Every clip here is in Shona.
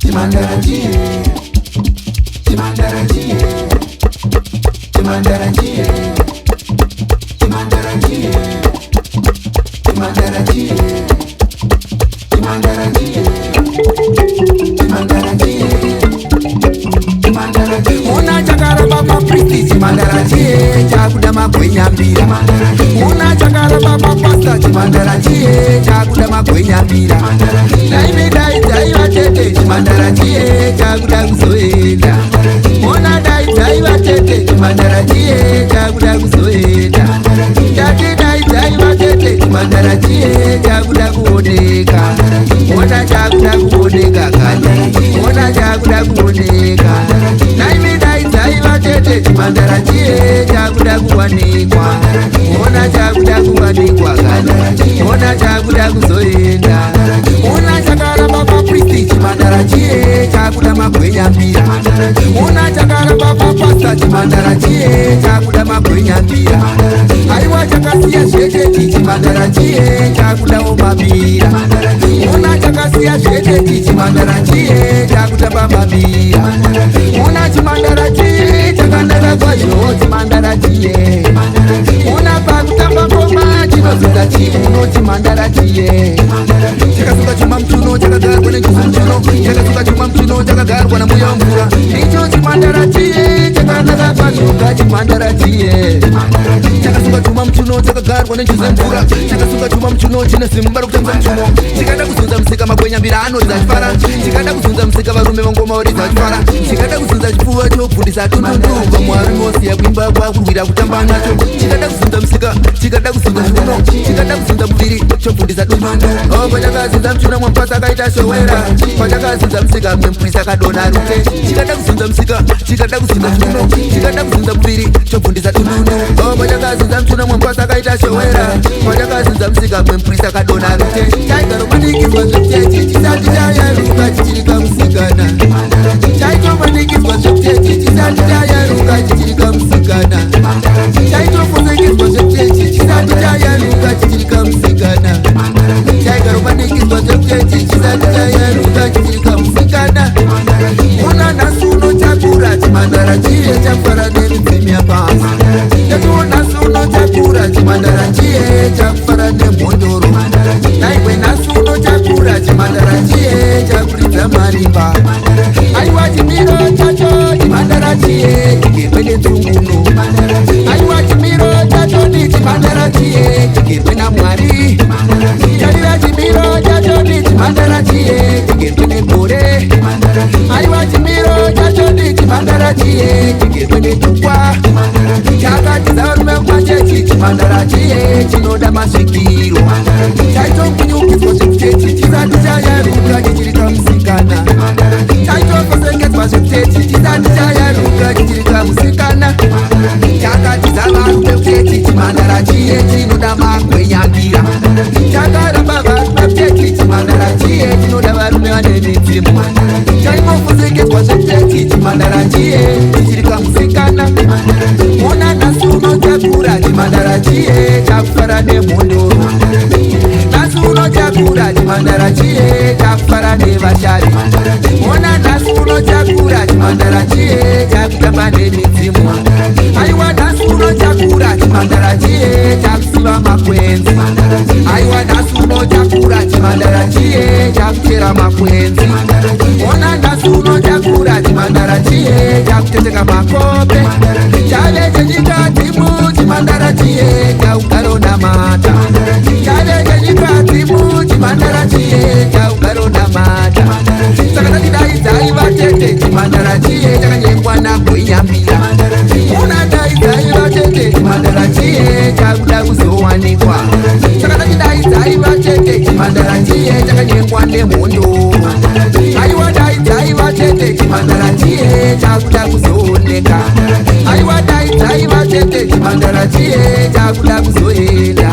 Chimandaratie, Chimandaratie, Chimandaratie, Chimandaratie, Chimandaratie, Chimandaratie, Chimandaratie. Una chakara baba pristi Chimandaratie, chakuda magwenya mbira. Una chakara baba pasta Chimandaratie, chakuda magwenya mbira. Daime dai watete Chimandaratie, chakuda kuzoenda. Una dai watete Chimandaratie, chakuda kuzoenda. Dai watete Chimandaratie, chakuda kuoneka. Ona chakuda kuoneka kanya. Ona chakuda kuoneka. Daime dai watete Chimandaratie, chakuda kuwanikwa. Ona chakuda kuwanikwa kanya. Ona chakuda kuzoenda. Una chakara baba pristi Chimandaratie, chakuda magwenya mbira. Una chakara baba pasta Chimandaratie, chakuda magwenya mbira. Aiwa chakasiya zveteti Chimandaratie, chakuda umabira. Una chakasiya zveteti Chimandaratie, chakuda bambabira. Una Chimandaratie, chakandara kwazvo Chimandaratie. Una pakutamba ngoma chinozodza chiuno Chimandaratie. Chakasuka chuma mchuno, chakagarwa nechizumchuno. Chakasuka chuma mchuno, chakagarwa nambuya mvura. Icho Chimandaratie, chakanaka kwazvo Chimandaratie. Chakasuka chuma mchuno, chakagarwa nechizumvura. Chakasuka chuma mchuno, chine simba rokutambudza mchuno. Chikada kuzunza musika magwenya mbira anoridza achifara. Chikada kuzunza musika varume vangoma oridza achifara. Chikada kuzunza chipfuva chobvundisa tuntundu. Vamwari mosiya kuimba kwakurwira kutamba nacho. Chikada kuzunza musika, chikada kuzunza mchuno. Chikada kuzunza muviri chobvundisa tuntundu. Pachakazunza mchuno mwamupasa akaita showera. Pachakazunza musika mwemupurisa akadonha rute. Chikada kuzunza musika, chikada kuzunza mchuno. Chikada kuzunza muviri chobvundisa tuntundu. Pachakazunza mchuno mwamupasa akaita showera. Pachakazunza musika mwemupurisa akadonha rute. Chaigaro zvekuchechi chisati chayaruka chichirika musikana. Chaitomanikizwa zvekuchechi chisati chayaruka chichirika musikana. Chaitofusekedzwa zvekuchechi chisati chayaruka chichirika musikana. Chaigaro manikizwa zvekuchechi chisati chayaruka chichirika musikana. Una nhasi unotakura Chimandaratie, chakufara nemidzimi yapasi. Yationa nhasi unotakura Chimandaratie, chakufara nemhondoro. Naiwe nhasi unotakura Chimandaratie, chakuridza marimba. Aiwa chimiro chacho Chimandaratie, chigerwe netsunguno. Aiwa chimiro chacho ni Chimandaratie, chigerwe naMwari. Tarira chimiro chacho ni Chimandaratie, chigerwe negore. Aiwa chimiro chacho ni Chimandaratie, chigerwe netukwa. Chakatiza varume mumachechi Chimandaratie, chinoda masvikiro. Chaitokunyukidzwa zvekuchechi chisati chayaruka chichirika musikana. Chaitofesengedzwa zvekuchechi chisati chayaruka chichirika musikana. Chakatiza varume muchechi Chimandaratie, chinoda magwenya mbira. Chakaramba varume muchechi Chimandaratie, chinoda varume vane midzimu. Chaimofesengedzwa zvekuchechi Chimandaratie, chichirika musikana. Una nhasi unotakura Chimandaratie, chakufara nemhondoro. Nhasi unotakura Chimandaratie, chakufara nevashari. Ona nhasi unotakura Chimandaratie, chakutamba nemidzimu. Aiwa nhasi unotakura Chimandaratie, chakusiva makwenzi. Aiwa nhasi unotakura Chimandaratie, chakuchera makwenzi. Ona nhasi unotakura Chimandaratie, chakutendeka makope. Chave chechikatimu Chimandaratie, chaugaro namata. Chave chechikatimu Chimandaratie, chaugaro namata. Saka tatidaidzai vatete Chimandaratie, chakanyengwa nagwenya mbira. Una daidzai vatete Chimandaratie, chakuda kuzowanikwa. Saka tatidaidzai vatete Chimandaratie, chakanyengwa nemhondo. Aiwa daidzai vatete Chimandaratie, chakuda kuzooneka. Aiwa daidzai vatete Chimandaratie, chakuda kuzoenda.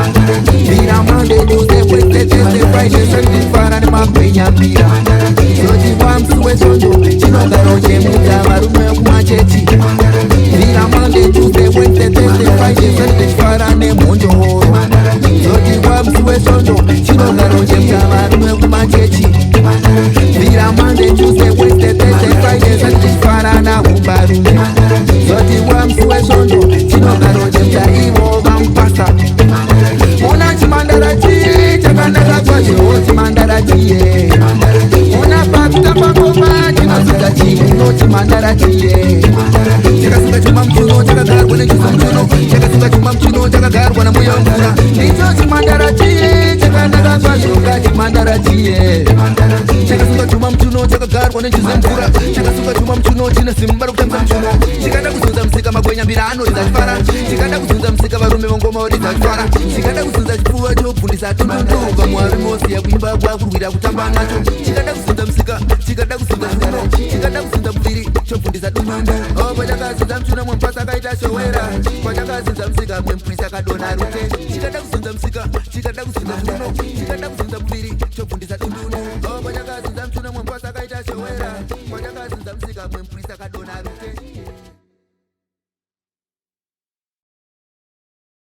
Mbira Monday, Tuesday, Wednesday, Thursday, Friday, Saturday, fara nemagwenya mbira. Zoti pamusi wesvondo chinogaro chemuta varume kumachechi. Mbira Monday, Tuesday, Wednesday, Thursday, Friday, Saturday, fara nemhondo. Zoti pamusi wesvondo chinogaro chemuta varume kumachechi. Mbira Monday, Tuesday, Wednesday, china umbarume zoti wamsuwe sondo chinogarojenja ivo vampasa una chimandarati chakanaka kwacho chimandaratiye una pakutambakoma chinosuka chiuno chimandaratiye chakasuka chuma mchuno chakagarwa nechuzo mchuno chakasuka chuma mchuno chakagarwa namuyamvura icho chimandaratiye chakanaka kwacho kachimandaratiye chakasuka chuma mchuno chakagarwa nechuzo mvura chakasuka chuma mchuno chine simba rokutamisa mchuno chikada kuzunza musika magwenya mbira anoridza chifara chikada kuzunza musika varume vongoma oridza chifara chikada kuzunza chipfuva chopfundisa tunundu vamwari mosi yakuimba kwakurwira kutamba nacho chikada kuzunza musika chikada kuzunza mchuno chikada kuzunza muviri chopfundisa tunundu pachakazunza mchuno mwempasa akaita showera pachakazunza musika mwempurisa akadona rute chikada kuzunza musika chikada kuzunza mchuno chikada kuzunza muviri chopfundisa tunundu pachakazunza mchuno mwempasa akaita showera pachakazunza musika mwempurisa akadona rute